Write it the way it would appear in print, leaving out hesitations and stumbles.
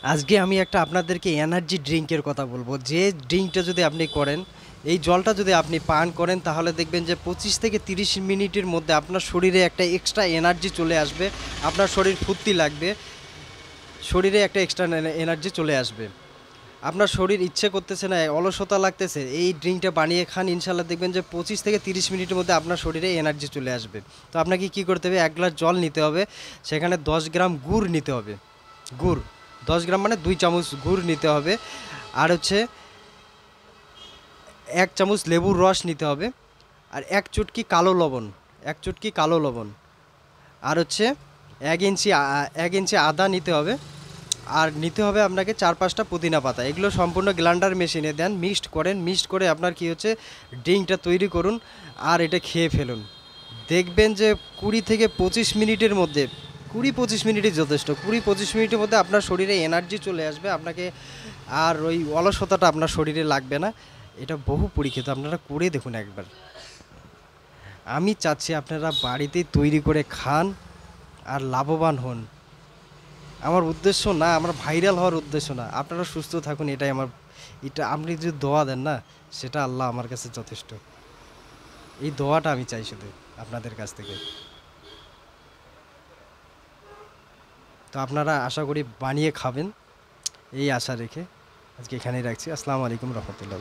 আজকে আমি একটা আপনাদেরকে এনার্জি ড্রিঙ্কের কথা বলবো, যে ড্রিঙ্কটা যদি আপনি করেন, এই জলটা যদি আপনি পান করেন, তাহলে দেখবেন যে 25 থেকে 30 মিনিটের মধ্যে আপনার শরীরে একটা এক্সট্রা এনার্জি চলে আসবে। আপনার শরীর ফুর্তি লাগবে, শরীরে একটা এক্সট্রা এনার্জি চলে আসবে। আপনার শরীর ইচ্ছে করতেছে না, অলসতা লাগতেছে, এই ড্রিঙ্কটা বানিয়ে খান, ইনশাল্লাহ দেখবেন যে 25 থেকে 30 মিনিটের মধ্যে আপনার শরীরে এনার্জি চলে আসবে। তো আপনাকে কি করতে হবে, 1 গ্লাস জল নিতে হবে, সেখানে 10 গ্রাম গুড় নিতে হবে। গুড় 10 গ্রাম মানে 2 চামচ গুড় নিতে হবে। আর হচ্ছে 1 চামচ লেবুর রস নিতে হবে। আর 1 চুটকি কালো লবণ, 1 চুটকি কালো লবণ। আর হচ্ছে 1 ইঞ্চি আদা নিতে হবে। আর নিতে হবে আপনাকে 4-5টা পুদিনা পাতা। এগুলো সম্পূর্ণ গ্রাইন্ডার মেশিনে দেন, মিক্সড করেন, মিক্সড করে আপনার কি হচ্ছে, ড্রিঙ্কটা তৈরি করুন। আর এটা খেয়ে ফেলুন। দেখবেন যে 20 থেকে 25 মিনিটের মধ্যে, 20-25 মিনিটই যথেষ্ট, 20-25 মিনিটের মধ্যে আপনার শরীরে এনার্জি চলে আসবে। আপনাকে আর ওই অলসতাটা আপনার শরীরে লাগবে না। এটা বহু পরীক্ষিত, আপনারা করে দেখুন একবার। আমি চাচ্ছি আপনারা বাড়িতেই তৈরি করে খান আর লাভবান হন। আমার উদ্দেশ্য না, আমার ভাইরাল হওয়ার উদ্দেশ্য না, আপনারা সুস্থ থাকুন, এটাই আমার। এটা আপনি যদি দোয়া দেন না, সেটা আল্লাহ আমার কাছে যথেষ্ট। এই দোয়াটা আমি চাই শুধু আপনাদের কাছ থেকে। তো আপনারা আশা করি বানিয়ে খাবেন, এই আশা রেখে আজকে এখানেই রাখছি। আসসালামু আলাইকুম রহমতুল্লাহ।